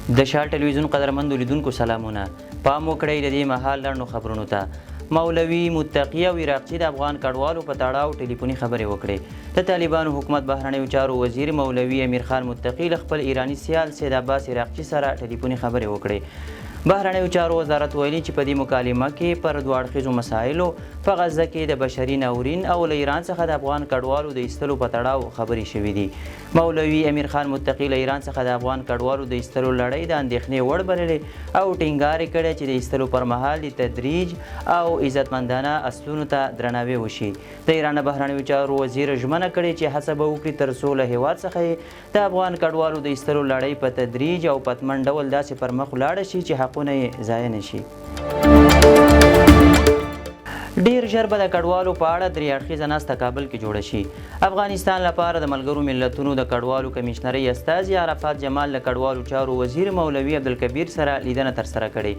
د شال ټلویزیون قدرمندو لیدونکو سلامونه. پام وکړئ د دې مهال لړنو خبرونو ته. مولوي متقي او عراقچي د افغان کډوالو په تړاو ټلیفوني خبرې وکړې. د طالبانو حکومت بهرنیو چارو وزیر مولوي امیر خان متقي له خپل ایراني سیال سید عباس عراقچي سره ټلیفوني خبرې وکړې. بهرنیو چارو وزارت ویلي چې په دې مکالمه کې پر دوه اړخیزو مسایلو په غزه کې د بشري ناورین او له ایران څخه د افغان کډوالو د ایستلو په تړاو خبرې شوې دي. مولوي امیر خان متقي له ایران څخه د افغان کډوالو د ایستلو لړۍ د اندېښنې وړ بللې او ټینګار یې کړی چې د ایستلو پر مهال د تدریج او عزتمندانه اصلونو ته درناوی وشي. د ایران بهرنیو چارو وزیر ژمنه کړې چې هڅه به وکړي تر څو له هېواد څخه د افغان کډوالو د ایستلو لړۍ په تدریج او پتمن ډول داسې پر مخ ولاړه شي چې حقونه یې ضایع نه شي. ډیر ژر به د کډوالو په اړه درې اړخیزه ناسته کابل کې جوړه شي. افغانستان لپاره د ملګرو ملتونو د کډوالو کمیشنرۍ استازي عرفات جمال له کډوالو چارو وزیر مولوي عبدالکبیر سره لیدنه ترسره کړې.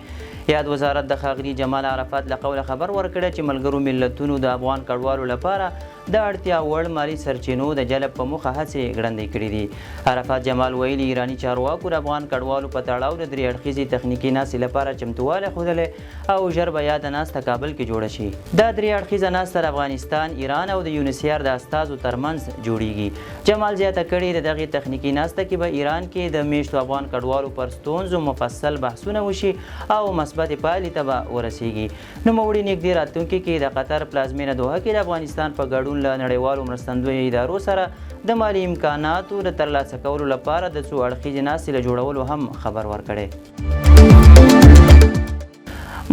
یاد وزارت د ښاغلي جمال عرفات له قوله خبر ورکړی چې ملګرو ملتونو د افغان کډوالو لپاره د اړتیا وړ مالي سرچینو د جلب په موخه هڅې ګړندۍ کړي دي. عرفات جمال ویلي ایراني چارواکو د افغان کډوالو په تړاو د درې اړخیزې تخنیکي ناستې لپاره چمتووالی ښودلی او ژر به یاده ناسته کابل کې جوړه شي. دا درې اړخیزه ناسته د افغانستان، ایران او د یونیسیار د استازو ترمنځ جوړیږي. جمال زیاته کړې د دغې تخنیکي ناسته کې به ایران کې د میشتو افغان کډوالو پر ستونزو مفصل بحثونه وشي او مثبتې پایلې ته به ورسیږي. نوموړي نږدې راتلونکي کې د قطر پلازمینه دوحه کې د افغانستان په ګډون له نړیوالو مرستندویه ادارو سره د مالي امکاناتو د ترلاسه کولو لپاره د څو اړخیزې ناستې له جوړولو هم خبر ورکړی.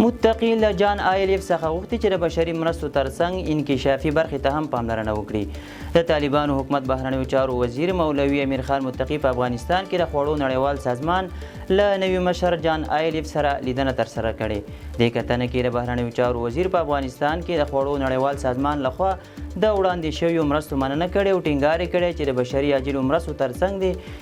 متقي له جان آیلیف څخه غوښتي چې د بشري مرستو ترڅنګ انکشافي برخې ته هم پاملرنه وکړي. د طالبانو حکومت بهرنیو چارو وزیر مولوي امیر خان متقي په افغانستان کې د خوړو نړیوال سازمان له نوي مشر جان آیلیف سره لیدنه ترسره کړې. دې کتنه کې د بهرنیو چارو وزیر په افغانستان کې د خوړو نړیوال سازمان لخوا د وړاندې شویو مرستو مننه کړې او ټینګار یې کړی چې د بشري عاجلو مرستو ترڅنګ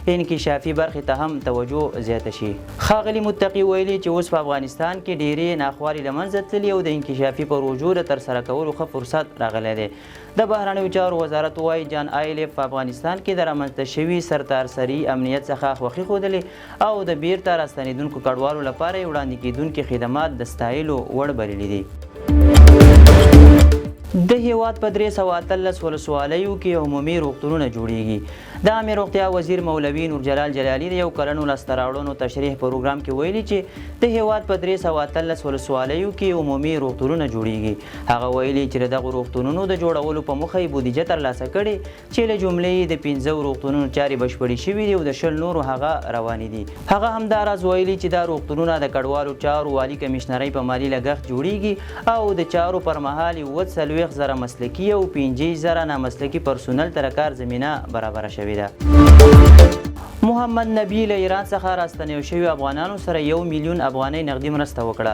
د انکشافي برخې ته هم توجه زیاته شي. ښاغلي متقي ویلي چې اوس په افغانستان کې ډېرې ناخوالې له منځه تللي او د انکشافي پروژو د ترسره کولو ښه فرصت راغلی دی. د بهرنیو چارو وزارت وایي جان آیلیف په افغانستان کې د رامنځته شوي سرتاسري امنیت څخه خوښي ښودلې او د بیرته راستنېدونکو کډوالو لپاره یې وړاندې کېدونکي خدمات د ستایلو وړ بللي دي. د هیواد په 313 ولسوالیو کې عمومي روغتونونه جوړیږي. د عامې روغتیا وزیر مولوي نور جلال جلالي د یو کلنو لاسته راوړنو تشریح پروګرام کې ویلي چې د هیواد په 313 ولسوالیو کې عمومي روغتونونه جوړیږي. هغه ویلي چې د دغو روغتونونو د جوړولو په موخه یې بودیجه ترلاسه کړې چې له جملې د 15 روغتونونو چارې بشپړې شوي دي او د 20 نورو هغه روانې دي. هغه همداراز ویلي چې دا روغتونونه د کډوالو چارو والي کمیشنرۍ په مالي لګښت جوړیږي او د چارو پر مهال 40,000 مسلکي او 50,000 نامسلکي پرسونل ته د کار زمینه برابره شوې ده. محمد نبی له ایران څخه راستنیو شوي افغانانو سره 1 میلیون افغانۍ نغدي مرسته وکړه.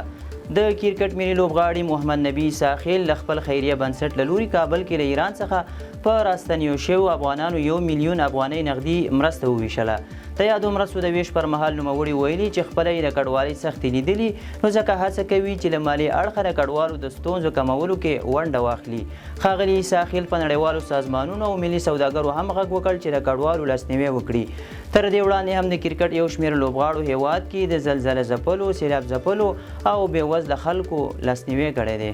د کرکټ ملي لوبغاړي محمد نبی ساخیل له خپل خیریه بنسټ له لوري کابل کې له ایران څخه په راستنیو شویو افغانانو 1 میلیون افغانۍ نغدي مرسته وویشله. د یادو مرستو د ویش پر مهال نوموړي ویلي چې خپله یې د کډوالۍ سختې لیدلي نو ځکه هڅه کوي چې له مالي اړخه د کډوالو د ستونزو کمولو کې ونډه واخلي. ښاغلي ساخیل په نړیوالو سازمانونو او ملي سوداګرو هم غږ وکړ چې د کډوالو لاسنیوی وکړي. تر دې وړاندې هم د کرکټ یو شمېر لوبغاړو هیواد کې د زلزله ځپلو، سیلاب ځپلو او بېوزله خلکو لاسنیوی کړی دی.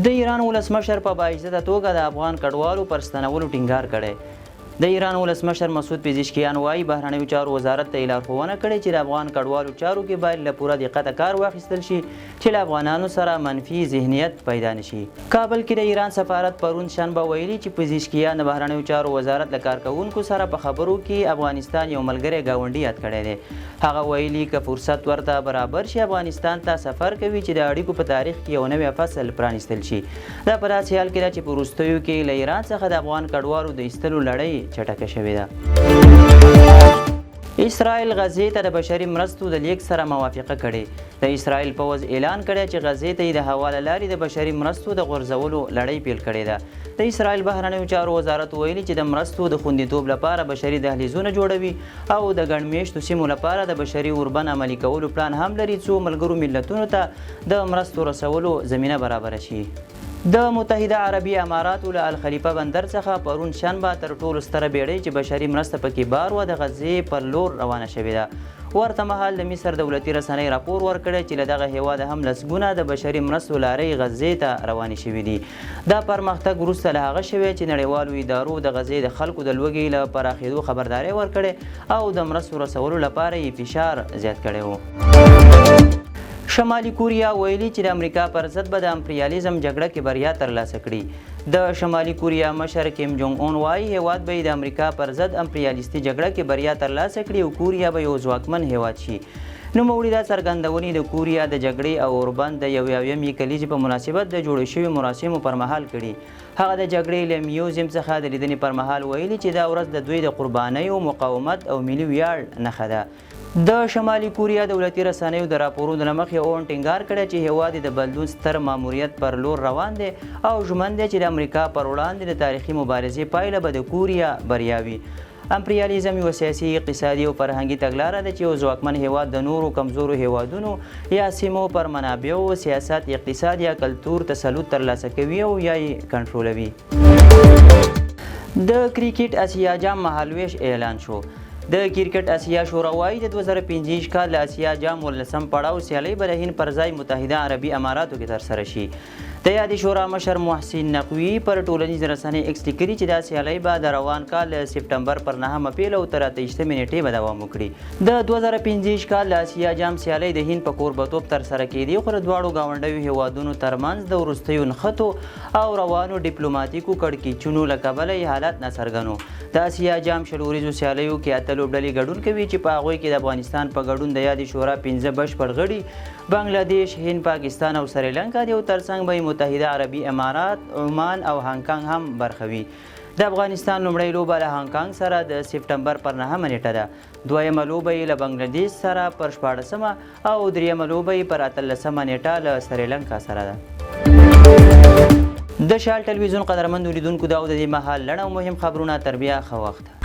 د ایران ولسمشر په باعزته توګه د افغان کډوالو پر ستنولو ټینګار کړی. د ایران ولسمشر مسعود پزشکیان وایي بهرنیو چارو وزارت ته یې لارښوونه کړې چې د افغان کډوالو چارو کې باید له پوره دقته کار واخیستل شي چې له افغانانو سره منفي ذهنیت پیدا نه شي. کابل کې د ایران سفارت پرون شنبه ویلي چې پزشکیان د بهرنیو چارو وزارت له کارکوونکو سره په خبرو کې افغانستان یو ملګری ګاونډي یاد کړی دی. هغه ویلي که فرصت ورته برابر شي افغانستان ته سفر کوي چې د اړیکو په تاریخ کې یو نوی فصل پرانیستل شي. دا په داسې حال کې ده چې په وروستیو کې له ایران څخه د افغان کډوالو د ایستلو لړۍ چټکه شوې ده. اسرائیل غزې ته د بشري مرستو د لیږد سره موافقه کړې. د اسرائیل پوځ اعلان کړی چې غزې ته یې د هوا له لارې د بشري مرستو د غورځولو لړۍ پیل کړې ده. د اسرائیل بهرنیو چارو وزارت ویلي چې د مرستو د خوندیتوب لپاره بشري دهلیزونه جوړوي او د ګڼ میشتو سیمو لپاره د بشري اوربند عملي کولو پلان هم لري څو ملګرو ملتونو ته د مرستو رسولو زمینه برابره شي. د متحده عربي اماراتو له الخلیفه بندر څخه پرون شنبه تر ټولو ستره بیړۍ چې بشري مرسته پکې بار وه د غزې پر لور روانه شوې ده. ورته مهال د مصر دولتي رسنۍ راپور ورکړی چې له دغه هیواده هم لسګونه د بشري مرستو لارۍ غزې ته روانې شوي دي. دا پرمختګ وروسته له هغه شوی چې نړیوالو ادارو د غزې د خلکو د لوږې له پراخېدو خبرداری ورکړې او د مرستو رسولو لپاره یې فشار زیات کړی و. شمالي کوریا ویلي چې د امریکا پر ضد به د امپریالیزم جګړه کې بریا ترلاسه کړي. د شمالي کوریا مشر کیم جونګ اون وایي هیواد به د امریکا پر ضد امپریالیستي جګړه کې بریا ترلاسه کړي او کوریا به یو ځواکمن هیواد شي. نوموړي دا څرګندونې د کوریا د جګړې او اوربند د 1 کلیزې په مناسبت د جوړو شوي مراسمو پر مهال کړي. هغه د جګړې له میوزیم څخه د لیدنې پر مهال ویلي چې دا ورځ د دوی د قربانیو، مقاومت او ملي ویاړ نښه ده. د شمالي کوریا دولتي رسنیو د راپورونو له مخې اون ټینګار کړی چې هیواد د بدلون ستر ماموریت پر لور روان دی او ژمن دی چې د امریکا پر وړاندې د تاریخي مبارزې پایله به د کوریا بریا وي. امپریالیزم یو سیاسي، اقتصادي او فرهنګي تګلاره ده چې یو ځواکمن هیواد د نورو کمزورو هیوادونو یا سیمو پر منابعو، سیاست، اقتصاد یا کلتور تسلط ترلاسه کوي او یا یې کنټرولوي. د کرکټ اسیا جام مهالویش اعلان شو. د کرکټ اسیا شورا وایي د 2025 کال اسیا جام 19 پړاو سیالۍ به د هند پر ځای متحده عربي اماراتو کې ترسره شي. د یادې شورا مشر محسن نقوي پر ټولنیز رسنۍ ایکس لیکلي چې دا سیالۍ به د روان کال سپټمبر پر 9 اپریل او تر 28 نیټې به دوام وکړي. د 2025 کال اسیا جام سیالۍ د هند په کوربتوب ترسره کېدي خو د دواړو ګاونډیو هیوادونو ترمنځ د وروستیو نښتو او روانو ډیپلوماتیکو کړکېچونو له کبله یې حالت ناڅرګند و. د اسیا جام شلوریزو سیالیو کې اته لوبډلې ګډون کوي چې په هغوی کې د افغانستان په ګډون د یادې شورا 15 بشپړ غړي بنګلادیش، هند، پاکستان او سریلانکا دي او ترڅنګ به متحده عربي امارات، عمان او هانګ هم برخه وي. د افغانستان لومړۍ لوبه له هانګ سره د سپټمبر پر 9 نیټه ده. دویمه لوبه یې له بنګلادیش سره پر 14 او دریمه لوبه یې پر 18 نیټه له سریلانکا سره ده. د شال ټلویزیون قدرمنو لیدونکو دا او د دې مهال لړ او مهم خبرونه تر بیا ښه وخت.